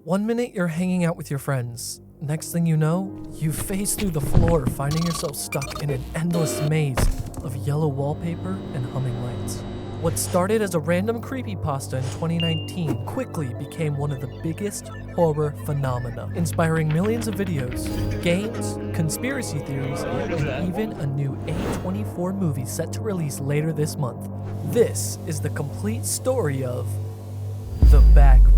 One minute you're hanging out with your friends. Next thing you know, you phase through the floor, finding yourself stuck in an endless maze of yellow wallpaper and humming lights. What started as a random creepypasta in 2019 quickly became one of the biggest horror phenomena, inspiring millions of videos, games, conspiracy theories, and even a new A24 movie set to release later this month. This is the complete story of The Backrooms.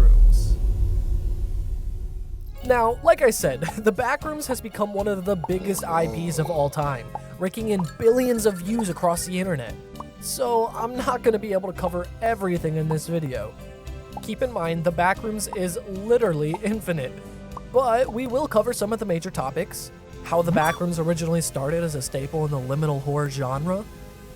Now, like I said, The Backrooms has become one of the biggest IPs of all time, raking in billions of views across the internet. So I'm not going to be able to cover everything in this video. Keep in mind, The Backrooms is literally infinite, but we will cover some of the major topics: how The Backrooms originally started as a staple in the liminal horror genre,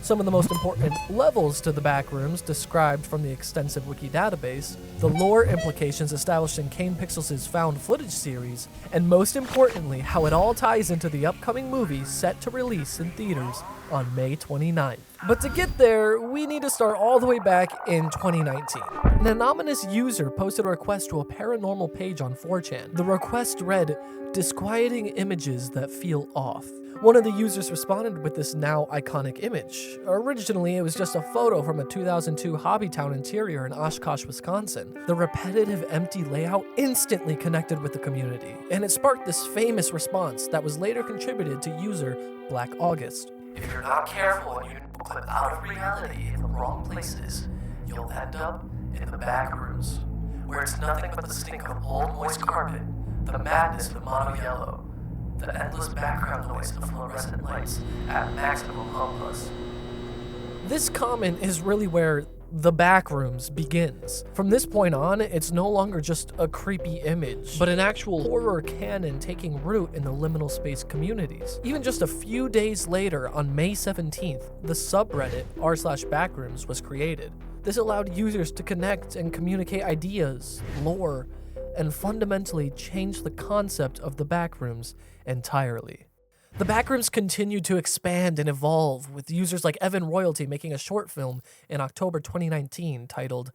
some of the most important levels to The Backrooms described from the extensive wiki database, the lore implications established in Kane Pixels' found footage series, and most importantly, how it all ties into the upcoming movie set to release in theaters on May 29th. But to get there, we need to start all the way back in 2019. An anonymous user posted a request to a paranormal page on 4chan. The request read, "Disquieting images that feel off." One of the users responded with this now iconic image. Originally, it was just a photo from a 2002 Hobbytown interior in Oshkosh, Wisconsin. The repetitive, empty layout instantly connected with the community, and it sparked this famous response that was later contributed to user Black August. "If you're not careful and you clip out of reality in the wrong places, you'll end up in the back rooms, where it's nothing but the stink of old moist carpet, the madness of mono yellow, the endless background noise of fluorescent lights at maximum hum plus." This comment is really where The Backrooms begins. From this point on, it's no longer just a creepy image, but an actual horror canon taking root in the liminal space communities. Even just a few days later, on May 17th, the subreddit r/backrooms was created. This allowed users to connect and communicate ideas, lore, and fundamentally change the concept of The Backrooms entirely. The Backrooms continued to expand and evolve, with users like Evan Royalty making a short film in October 2019 titled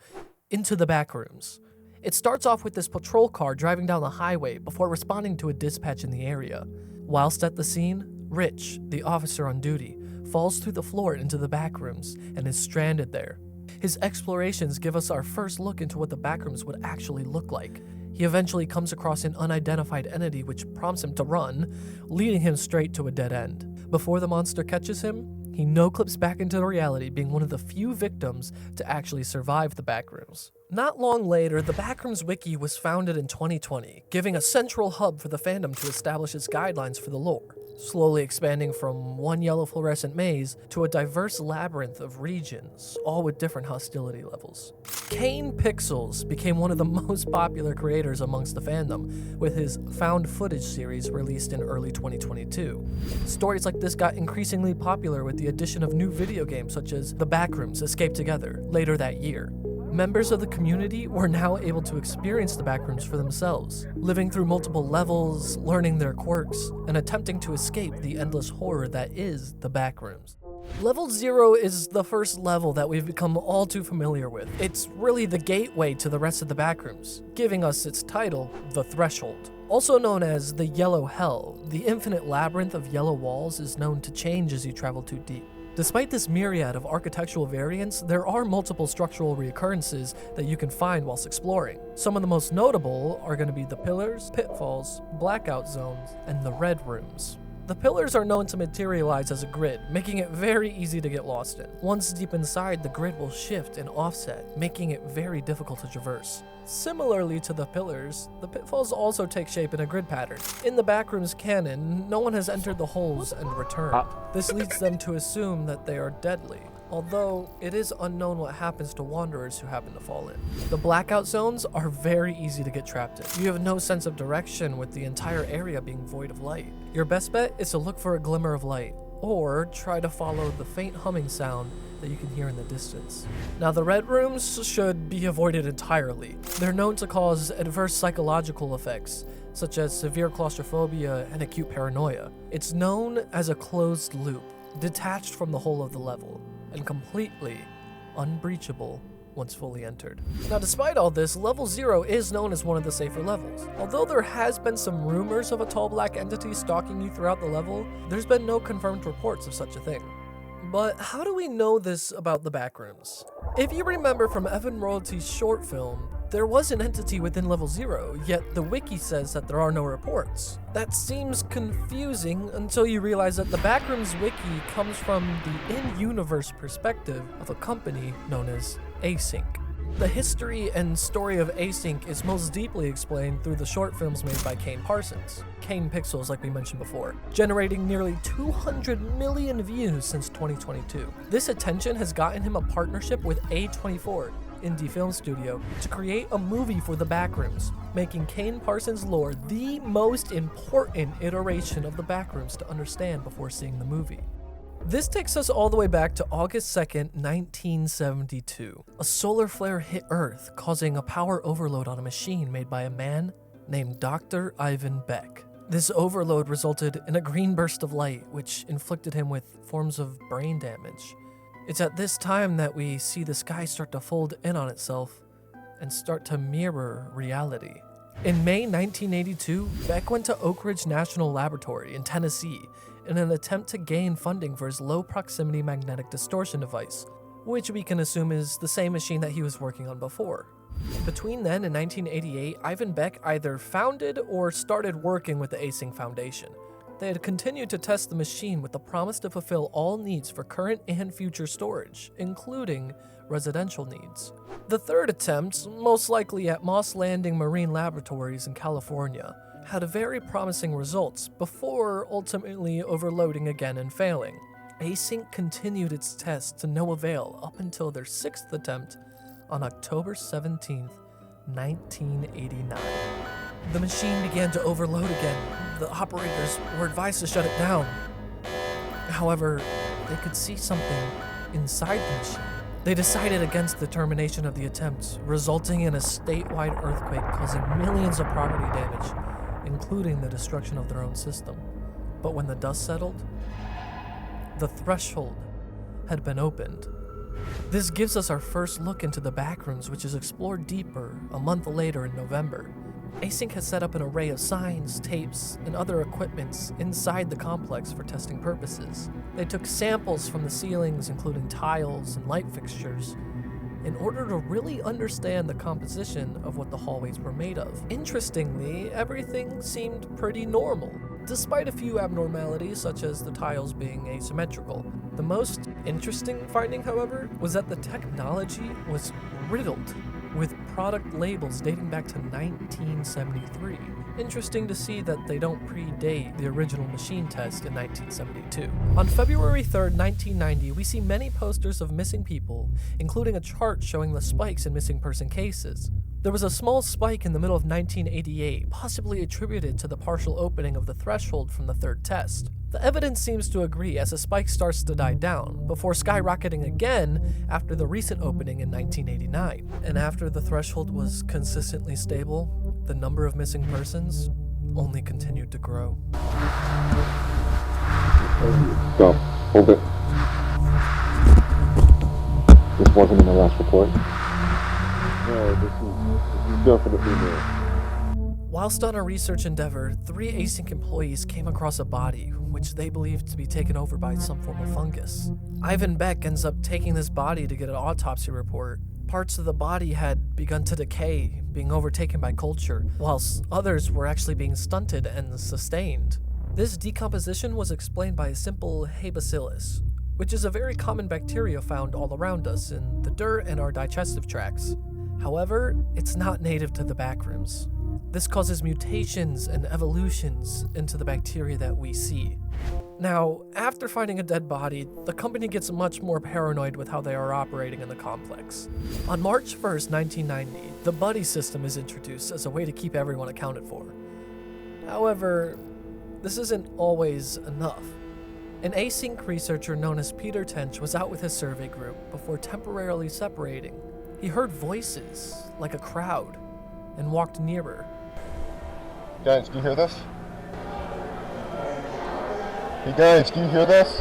Into the Backrooms. It starts off with this patrol car driving down the highway before responding to a dispatch in the area. Whilst at the scene, Rich, the officer on duty, falls through the floor into the Backrooms and is stranded there. His explorations give us our first look into what the Backrooms would actually look like. He eventually comes across an unidentified entity which prompts him to run, leading him straight to a dead end. Before the monster catches him, he no-clips back into reality, being one of the few victims to actually survive the Backrooms. Not long later, the Backrooms Wiki was founded in 2020, giving a central hub for the fandom to establish its guidelines for the lore, slowly expanding from one yellow fluorescent maze to a diverse labyrinth of regions, all with different hostility levels. Kane Pixels became one of the most popular creators amongst the fandom, with his found footage series released in early 2022. Stories like this got increasingly popular with the addition of new video games such as The Backrooms Escape Together later that year. Members of the community were now able to experience the Backrooms for themselves, living through multiple levels, learning their quirks, and attempting to escape the endless horror that is the Backrooms. Level 0 is the first level that we've become all too familiar with. It's really the gateway to the rest of the Backrooms, giving us its title, The Threshold. Also known as the Yellow Hell, the infinite labyrinth of yellow walls is known to change as you travel too deep. Despite this myriad of architectural variants, there are multiple structural reoccurrences that you can find whilst exploring. Some of the most notable are going to be the pillars, pitfalls, blackout zones, and the red rooms. The pillars are known to materialize as a grid, making it very easy to get lost in. Once deep inside, the grid will shift and offset, making it very difficult to traverse. Similarly to the pillars, the pitfalls also take shape in a grid pattern. In the Backrooms canon, no one has entered the holes and returned. This leads them to assume that they are deadly, although it is unknown what happens to wanderers who happen to fall in. The blackout zones are very easy to get trapped in. You have no sense of direction, with the entire area being void of light. Your best bet is to look for a glimmer of light, or try to follow the faint humming sound that you can hear in the distance. Now, the red rooms should be avoided entirely. They're known to cause adverse psychological effects, such as severe claustrophobia and acute paranoia. It's known as a closed loop, detached from the whole of the level, and completely unbreachable once fully entered. Now, despite all this, level 0 is known as one of the safer levels. Although there has been some rumors of a tall black entity stalking you throughout the level, there's been no confirmed reports of such a thing. But how do we know this about the Backrooms? If you remember from Evan Royalty's short film, there was an entity within level 0, yet the wiki says that there are no reports. That seems confusing until you realize that the Backrooms wiki comes from the in-universe perspective of a company known as Async. The history and story of Async is most deeply explained through the short films made by Kane Kane Pixels, like we mentioned before, generating nearly 200 million views since 2022. This attention has gotten him a partnership with A24, indie film studio, to create a movie for the Backrooms, making Kane Parsons' lore the most important iteration of the Backrooms to understand before seeing the movie. This takes us all the way back to August 2nd, 1972. A solar flare hit Earth, causing a power overload on a machine made by a man named Dr. Ivan Beck. This overload resulted in a green burst of light, which inflicted him with forms of brain damage. It's at this time that we see the sky start to fold in on itself and start to mirror reality. In May 1982, Beck went to Oak Ridge National Laboratory in Tennessee in an attempt to gain funding for his low-proximity magnetic distortion device, which we can assume is the same machine that he was working on before. Between then and 1988, Ivan Beck either founded or started working with the Async Foundation. They had continued to test the machine with the promise to fulfill all needs for current and future storage, including residential needs. The third attempt, most likely at Moss Landing Marine Laboratories in California, had very promising results before ultimately overloading again and failing. Async continued its tests to no avail up until their sixth attempt on October 17th, 1989. The machine began to overload again. The operators were advised to shut it down. However, they could see something inside the machine. They decided against the termination of the attempt, resulting in a statewide earthquake causing millions of property damage, including the destruction of their own system. But when the dust settled, the threshold had been opened. This gives us our first look into the Backrooms, which is explored deeper a month later in November. Async has set up an array of signs, tapes, and other equipments inside the complex for testing purposes. They took samples from the ceilings, including tiles and light fixtures, in order to really understand the composition of what the hallways were made of. Interestingly, everything seemed pretty normal, despite a few abnormalities such as the tiles being asymmetrical. The most interesting finding, however, was that the technology was riddled with product labels dating back to 1973. Interesting to see that they don't predate the original machine test in 1972. On February 3rd, 1990, we see many posters of missing people, including a chart showing the spikes in missing person cases. There was a small spike in the middle of 1988, possibly attributed to the partial opening of the threshold from the third test. The evidence seems to agree as the spike starts to die down, before skyrocketing again after the recent opening in 1989. And after the threshold was consistently stable, the number of missing persons only continued to grow. Stop. Hold it. This wasn't in the last report? No, this is definitely new. Whilst on a research endeavor, 3 Async employees came across a body, which they believed to be taken over by some form of fungus. Ivan Beck ends up taking this body to get an autopsy report. Parts of the body had begun to decay, being overtaken by culture, whilst others were actually being stunted and sustained. This decomposition was explained by a simple Hay bacillus, which is a very common bacteria found all around us in the dirt and our digestive tracts. However, it's not native to the Backrooms. This causes mutations and evolutions into the bacteria that we see. Now, after finding a dead body, the company gets much more paranoid with how they are operating in the complex. On March 1st, 1990, the buddy system is introduced as a way to keep everyone accounted for. However, this isn't always enough. An async researcher known as Peter Tench was out with his survey group before temporarily separating. He heard voices, like a crowd, and walked nearer. Guys, do you hear this? Hey guys, do you hear this?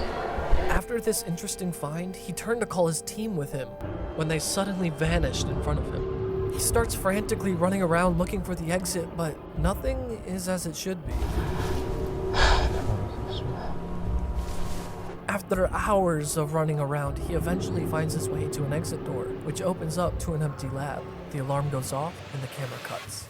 After this interesting find, he turned to call his team with him when they suddenly vanished in front of him. He starts frantically running around looking for the exit, but nothing is as it should be. After hours of running around, he eventually finds his way to an exit door, which opens up to an empty lab. The alarm goes off and the camera cuts.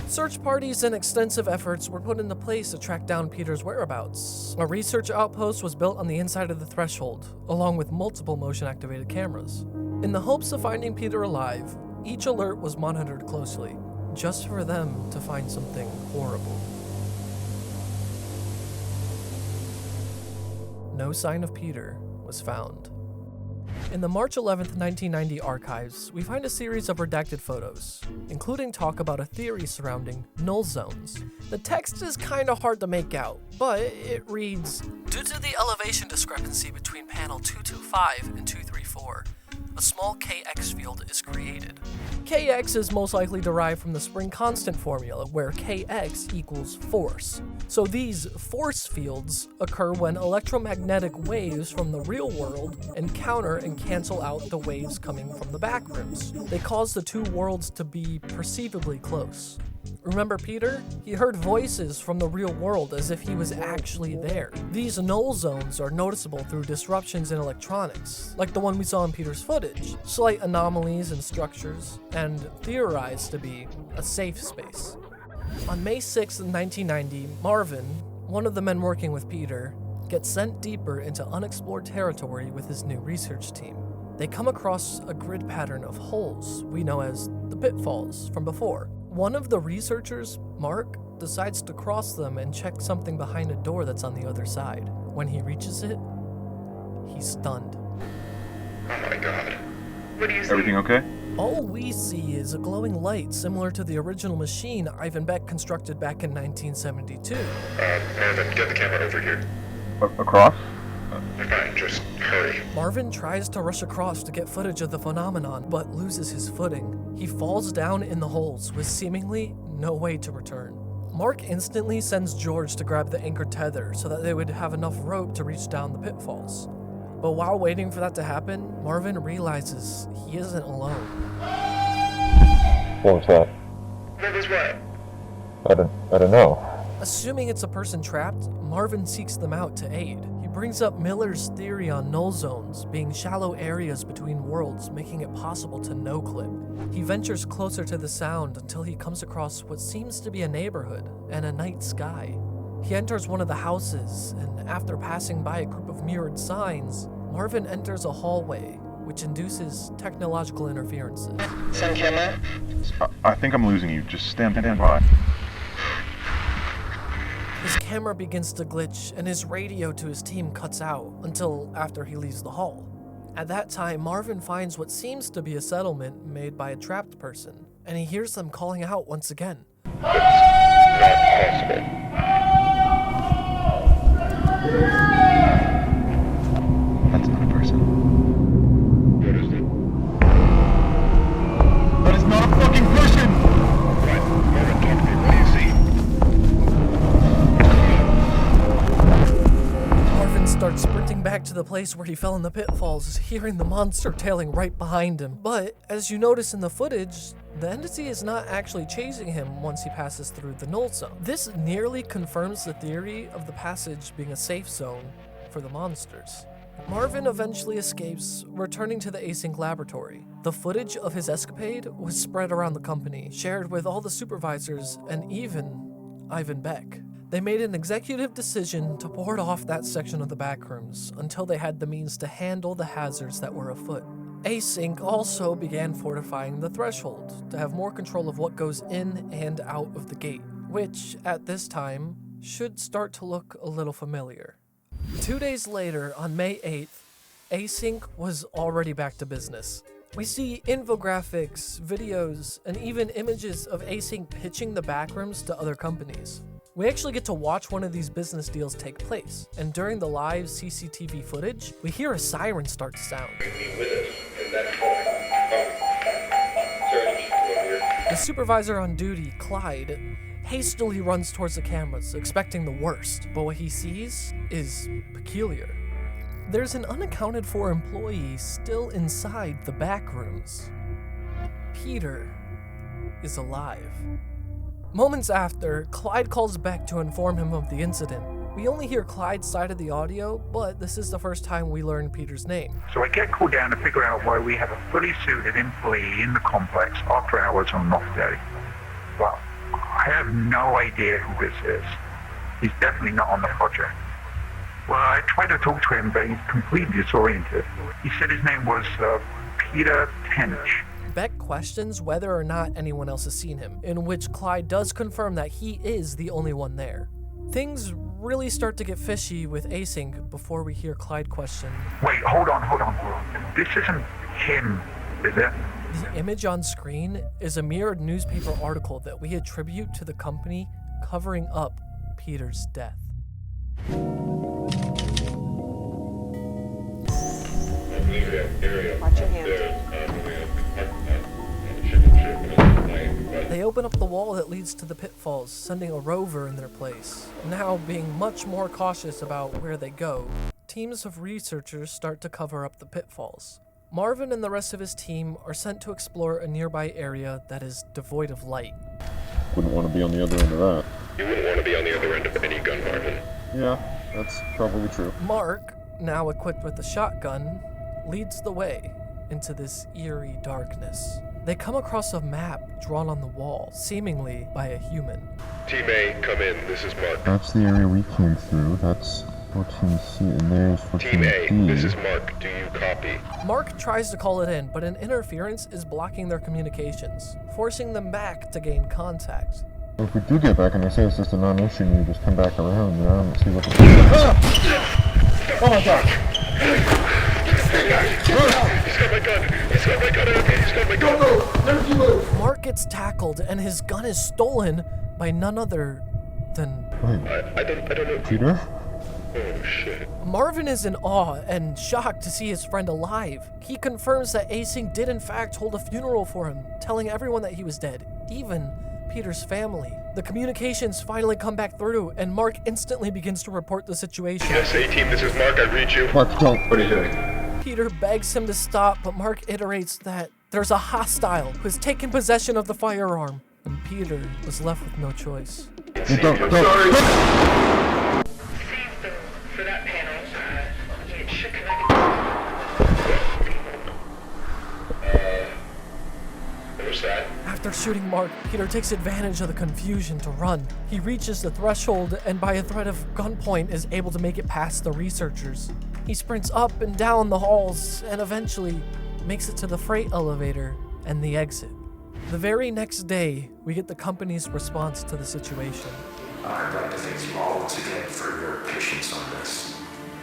Search parties and extensive efforts were put into place to track down Peter's whereabouts. A research outpost was built on the inside of the threshold, along with multiple motion-activated cameras. In the hopes of finding Peter alive, each alert was monitored closely, just for them to find something horrible. No sign of Peter was found. In the March 11th, 1990 archives, we find a series of redacted photos, including talk about a theory surrounding null zones. The text is kinda hard to make out, but it reads, "Due to the elevation discrepancy between panel 225 and 234, a small Kx field is created. Kx is most likely derived from the spring constant formula, where Kx equals force. So these force fields occur when electromagnetic waves from the real world encounter and cancel out the waves coming from the backrooms. They cause the two worlds to be perceivably close. Remember Peter? He heard voices from the real world as if he was actually there. These null zones are noticeable through disruptions in electronics, like the one we saw in Peter's footage, slight anomalies in structures, and theorized to be a safe space." On May 6, 1990, Marvin, one of the men working with Peter, gets sent deeper into unexplored territory with his new research team. They come across a grid pattern of holes we know as the pitfalls from before. One of the researchers, Mark, decides to cross them and check something behind a door that's on the other side. When he reaches it, he's stunned. Oh my god. What do you see? Everything okay? All we see is a glowing light similar to the original machine Ivan Beck constructed back in 1972. Marvin, get the camera over here. Across? Fine, just hurry. Marvin tries to rush across to get footage of the phenomenon, but loses his footing. He falls down in the holes with seemingly no way to return. Mark instantly sends George to grab the anchor tether so that they would have enough rope to reach down the pitfalls. But while waiting for that to happen, Marvin realizes he isn't alone. What was that? What was what? I don't know. Assuming it's a person trapped, Marvin seeks them out to aid. He brings up Miller's theory on null zones being shallow areas between worlds, making it possible to no-clip. He ventures closer to the sound until he comes across what seems to be a neighborhood and a night sky. He enters one of the houses, and after passing by a group of mirrored signs, Marvin enters a hallway, which induces technological interferences. Send camera. I think I'm losing you. Just stand by. His camera begins to glitch, and his radio to his team cuts out until after he leaves the hall. At that time, Marvin finds what seems to be a settlement made by a trapped person, and he hears them calling out once again. Not possible. That's not a person. What is it? That is not a fucking person! Right, Marvin, talk to me. What do you see? Marvin starts sprinting back to the place where he fell in the pitfalls, hearing the monster tailing right behind him. But, as you notice in the footage, the entity is not actually chasing him once he passes through the null zone. This nearly confirms the theory of the passage being a safe zone for the monsters. Marvin eventually escapes, returning to the Async laboratory. The footage of his escapade was spread around the company, shared with all the supervisors and even Ivan Beck. They made an executive decision to board off that section of the backrooms until they had the means to handle the hazards that were afoot. Async also began fortifying the threshold to have more control of what goes in and out of the gate, which, at this time, should start to look a little familiar. 2 days later, on May 8th, Async was already back to business. We see infographics, videos, and even images of Async pitching the backrooms to other companies. We actually get to watch one of these business deals take place, and during the live CCTV footage, we hear a siren start to sound. The supervisor on duty, Clyde, hastily runs towards the cameras, expecting the worst, but what he sees is peculiar. there's an unaccounted for employee still inside the Backrooms. Peter is alive. Moments after, Clyde calls Beck to inform him of the incident. We only hear Clyde's side of the audio, but this is the first time we learn Peter's name. So I get called down to figure out why we have a fully suited employee in the complex after hours on an off day. Well, I have no idea who this is. He's definitely not on the project. Well, I tried to talk to him, but he's completely disoriented. He said his name was Peter Tench. Beck questions whether or not anyone else has seen him, in which Clyde does confirm that he is the only one there. Things really start to get fishy with Async before we hear Clyde question. Wait, hold on. This isn't him, is it? The image on screen is a mirrored newspaper article that we attribute to the company covering up Peter's death. Watch your hands. They open up the wall that leads to the pitfalls, sending a rover in their place. Now being much more cautious about where they go, teams of researchers start to cover up the pitfalls. Marvin and the rest of his team are sent to explore a nearby area that is devoid of light. Wouldn't want to be on the other end of that. You wouldn't want to be on the other end of any gun, Marvin. Yeah, that's probably true. Mark, now equipped with a shotgun, leads the way into this eerie darkness. They come across a map drawn on the wall, seemingly by a human. Team A, come in. This is Mark. That's the area we came through. That's 14C, and there's 14D. Team A, this is Mark. Do you copy? Mark tries to call it in, but an interference is blocking their communications, forcing them back to gain contact. If we do get back and they say it's just a non-issue, and we just come back around, and see what the... Oh my god! He's got my gun! He's got my gun! He's got my gun! No! Mark gets tackled, and his gun is stolen by none other than... Wait, I don't know. Peter? Oh shit. Marvin is in awe and shocked to see his friend alive. He confirms that Async did in fact hold a funeral for him, telling everyone that he was dead, even Peter's family. The communications finally come back through, and Mark instantly begins to report the situation. Yes, A-Team, this is Mark. I read you. Mark, don't. What are you doing? Peter begs him to stop, but Mark iterates that there's a hostile who has taken possession of the firearm, and Peter was left with no choice. Hey, don't. Sorry! Save them for that panel. It should connect. What was that? After shooting Mark, Peter takes advantage of the confusion to run. He reaches the threshold and by a threat of gunpoint is able to make it past the researchers. He sprints up and down the halls and eventually makes it to the freight elevator and the exit. The very next day, we get the company's response to the situation. I'd like to thank you all once again for your patience on this.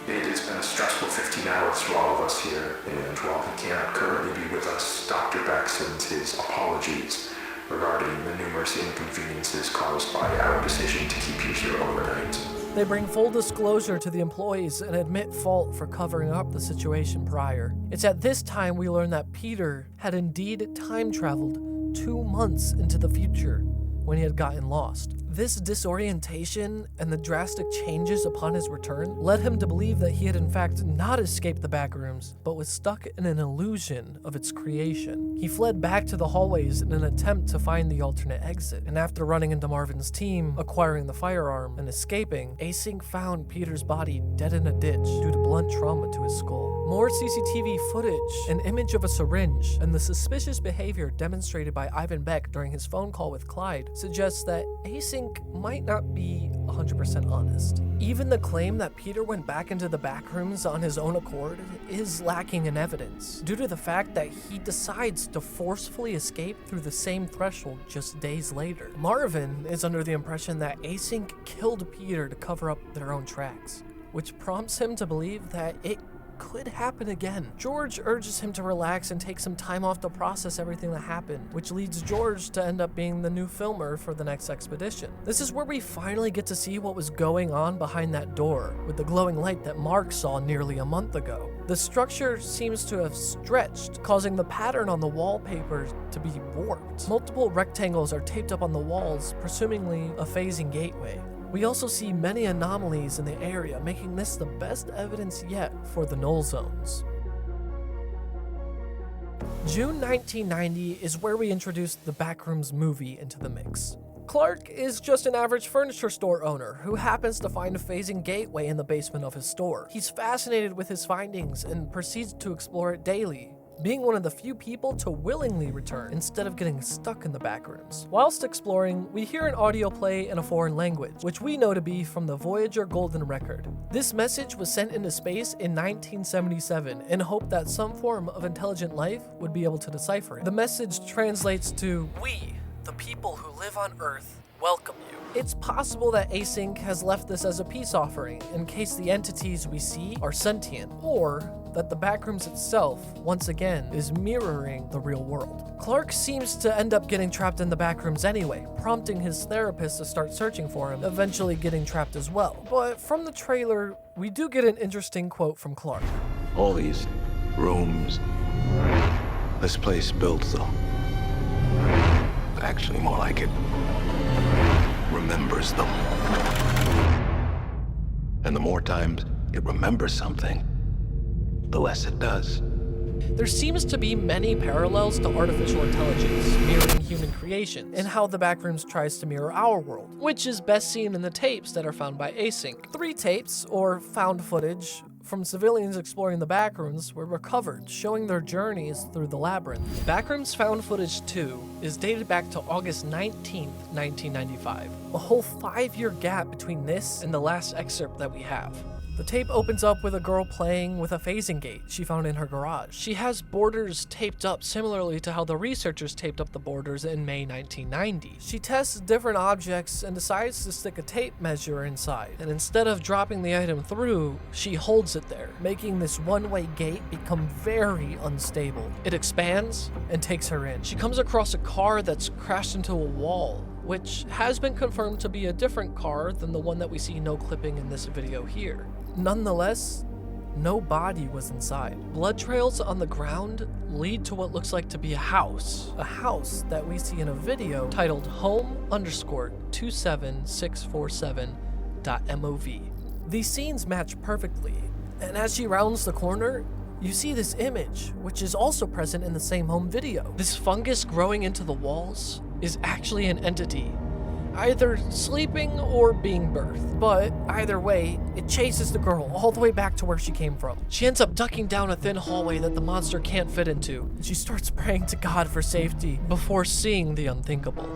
It has been a stressful 15 hours for all of us here, and while he cannot currently be with us, Dr. Beck sends his apologies regarding the numerous inconveniences caused by our decision to keep you here overnight. They bring full disclosure to the employees and admit fault for covering up the situation prior. It's at this time we learn that Peter had indeed time traveled 2 months into the future when he had gotten lost. This disorientation and the drastic changes upon his return led him to believe that he had in fact not escaped the Backrooms, but was stuck in an illusion of its creation. He fled back to the hallways in an attempt to find the alternate exit, and after running into Marvin's team, acquiring the firearm, and escaping, Async found Peter's body dead in a ditch due to blunt trauma to his skull. More CCTV footage, an image of a syringe, and the suspicious behavior demonstrated by Ivan Beck during his phone call with Clyde suggests that Async might not be 100% honest. Even the claim that Peter went back into the Backrooms on his own accord is lacking in evidence, due to the fact that he decides to forcefully escape through the same threshold just days later. Marvin is under the impression that Async killed Peter to cover up their own tracks, which prompts him to believe that it could happen again. George urges him to relax and take some time off to process everything that happened, which leads George to end up being the new filmer for the next expedition. This is where we finally get to see what was going on behind that door, with the glowing light that Mark saw nearly a month ago. The structure seems to have stretched, causing the pattern on the wallpaper to be warped. Multiple rectangles are taped up on the walls, presumably a phasing gateway. We also see many anomalies in the area, making this the best evidence yet for the Null zones. June 1990 is where we introduced the Backrooms movie into the mix. Clark is just an average furniture store owner who happens to find a phasing gateway in the basement of his store. He's fascinated with his findings and proceeds to explore it daily, being one of the few people to willingly return instead of getting stuck in the backrooms. Whilst exploring, we hear an audio play in a foreign language, which we know to be from the Voyager Golden Record. This message was sent into space in 1977 in hope that some form of intelligent life would be able to decipher it. The message translates to, "We, the people who live on Earth, welcome you." It's possible that Async has left this as a peace offering in case the entities we see are sentient, or that the Backrooms itself, once again, is mirroring the real world. Clark seems to end up getting trapped in the Backrooms anyway, prompting his therapist to start searching for him, eventually getting trapped as well. But from the trailer, we do get an interesting quote from Clark. All these rooms, this place built them. Actually, more like it remembers them. And the more times it remembers something, the less it does. There seems to be many parallels to artificial intelligence mirroring human creation and how the Backrooms tries to mirror our world, which is best seen in the tapes that are found by Async. 3 tapes, or found footage, from civilians exploring the Backrooms were recovered, showing their journeys through the labyrinth. Backrooms Found Footage 2 is dated back to August 19th, 1995. A whole 5-year gap between this and the last excerpt that we have. The tape opens up with a girl playing with a phasing gate she found in her garage. She has borders taped up similarly to how the researchers taped up the borders in May 1990. She tests different objects and decides to stick a tape measure inside. And instead of dropping the item through, she holds it there, making this one-way gate become very unstable. It expands and takes her in. She comes across a car that's crashed into a wall, which has been confirmed to be a different car than the one that we see no clipping in this video here. Nonetheless, no body was inside. Blood trails on the ground lead to what looks like to be a house that we see in a video titled home_27647.mov. These scenes match perfectly, and as she rounds the corner, you see this image, which is also present in the same home video. This fungus growing into the walls is actually an entity, either sleeping or being birthed. But either way, it chases the girl all the way back to where she came from. She ends up ducking down a thin hallway that the monster can't fit into, and she starts praying to God for safety before seeing the unthinkable.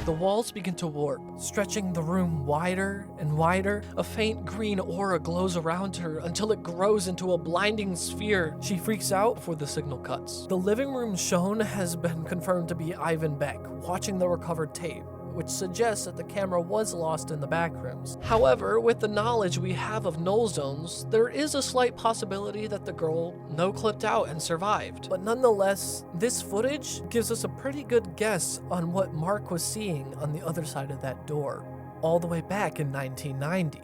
The walls begin to warp, stretching the room wider and wider. A faint green aura glows around her until it grows into a blinding sphere. She freaks out before the signal cuts. The living room shown has been confirmed to be Ivan Beck, watching the recovered tape, which suggests that the camera was lost in the Backrooms. However, with the knowledge we have of Null zones, there is a slight possibility that the girl no-clipped out and survived. But nonetheless, this footage gives us a pretty good guess on what Mark was seeing on the other side of that door, all the way back in 1990.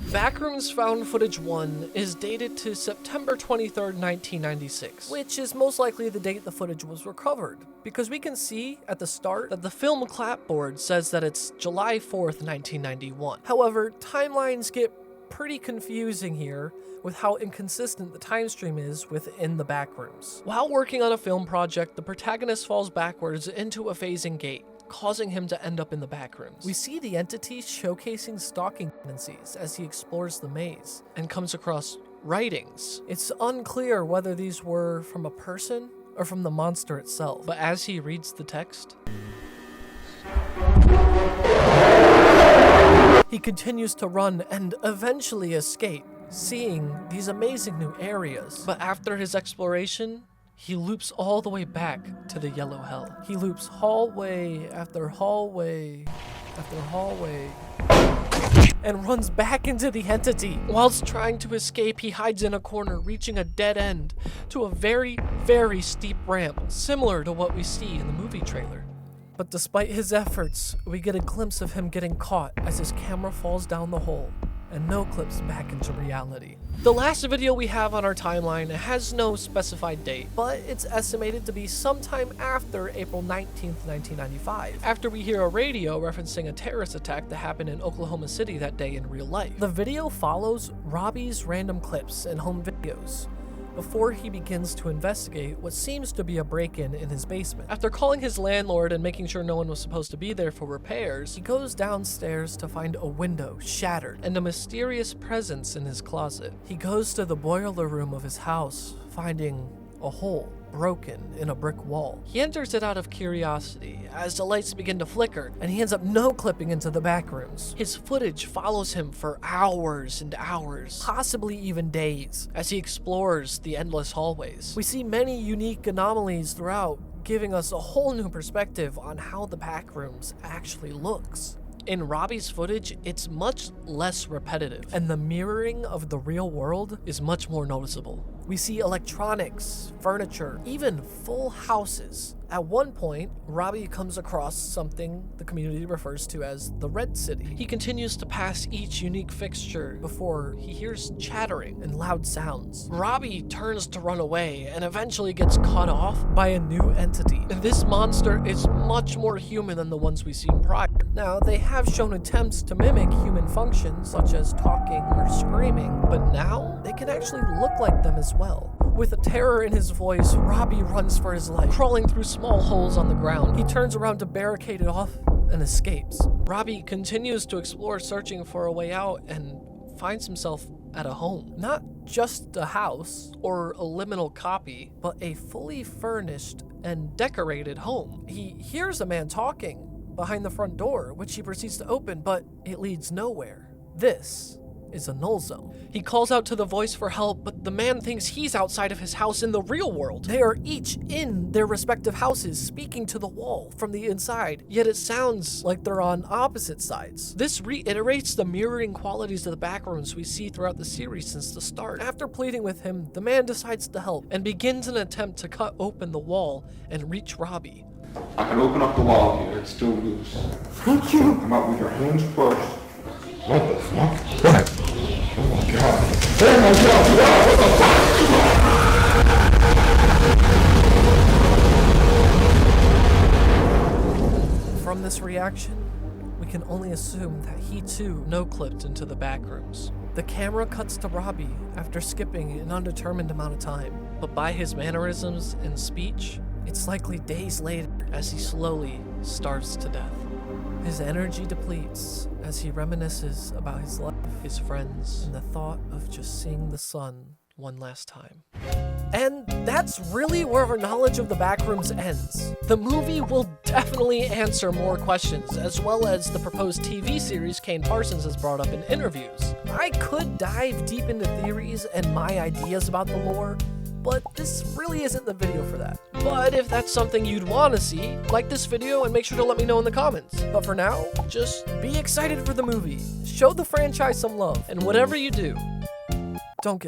Backrooms Found Footage 1 is dated to September 23rd, 1996, which is most likely the date the footage was recovered, because we can see at the start that the film clapboard says that it's July 4th, 1991. However, timelines get pretty confusing here with how inconsistent the time stream is within the Backrooms. While working on a film project, the protagonist falls backwards into a phasing gate, causing him to end up in the Backrooms. We see the entity showcasing stalking tendencies as he explores the maze and comes across writings. It's unclear whether these were from a person or from the monster itself, but as he reads the text, he continues to run and eventually escape, seeing these amazing new areas. But after his exploration, he loops all the way back to the yellow hell. He loops hallway after hallway after hallway and runs back into the entity. Whilst trying to escape, he hides in a corner, reaching a dead end to a very, very steep ramp, similar to what we see in the movie trailer. But despite his efforts, we get a glimpse of him getting caught as his camera falls down the hole, and no clips back into reality. The last video we have on our timeline has no specified date, but it's estimated to be sometime after April 19th, 1995, after we hear a radio referencing a terrorist attack that happened in Oklahoma City that day in real life. The video follows Robbie's random clips and home videos before he begins to investigate what seems to be a break-in in his basement. After calling his landlord and making sure no one was supposed to be there for repairs, he goes downstairs to find a window shattered and a mysterious presence in his closet. He goes to the boiler room of his house, finding a hole broken in a brick wall. He enters it out of curiosity as the lights begin to flicker, and he ends up no-clipping into the back rooms. His footage follows him for hours and hours, possibly even days, as he explores the endless hallways. We see many unique anomalies throughout, giving us a whole new perspective on how the back rooms actually looks. In Robbie's footage, it's much less repetitive, and the mirroring of the real world is much more noticeable. We see electronics, furniture, even full houses. At one point, Robbie comes across something the community refers to as the Red City. He continues to pass each unique fixture before he hears chattering and loud sounds. Robbie turns to run away and eventually gets cut off by a new entity. This monster is much more human than the ones we've seen prior. Now, they have shown attempts to mimic human functions such as talking or screaming, but now they can actually look like them as well. With a terror in his voice, Robbie runs for his life, crawling through small holes on the ground. He turns around to barricade it off and escapes. Robbie continues to explore, searching for a way out, and finds himself at a home. Not just a house or a liminal copy, but a fully furnished and decorated home. He hears a man talking behind the front door, which he proceeds to open, but it leads nowhere. This is a null zone. He calls out to the voice for help, but the man thinks he's outside of his house in the real world. They are each in their respective houses, speaking to the wall from the inside, yet it sounds like they're on opposite sides. This reiterates the mirroring qualities of the backrooms we see throughout the series since the start. After pleading with him, the man decides to help and begins an attempt to cut open the wall and reach Robbie. I can open up the wall here, it's still loose. Thank you. Come out with your hands first. What the fuck? What? Oh my god. Oh my god. Wow, what the fuck? From this reaction, we can only assume that he too no-clipped into the backrooms. The camera cuts to Robbie after skipping an undetermined amount of time, but by his mannerisms and speech, it's likely days later as he slowly starves to death. His energy depletes as he reminisces about his life, his friends, and the thought of just seeing the sun one last time. And that's really where our knowledge of the backrooms ends. The movie will definitely answer more questions, as well as the proposed TV series Kane Parsons has brought up in interviews. I could dive deep into theories and my ideas about the lore, but this really isn't the video for that. But if that's something you'd want to see, like this video and make sure to let me know in the comments. But for now, just be excited for the movie, show the franchise some love, and whatever you do, don't get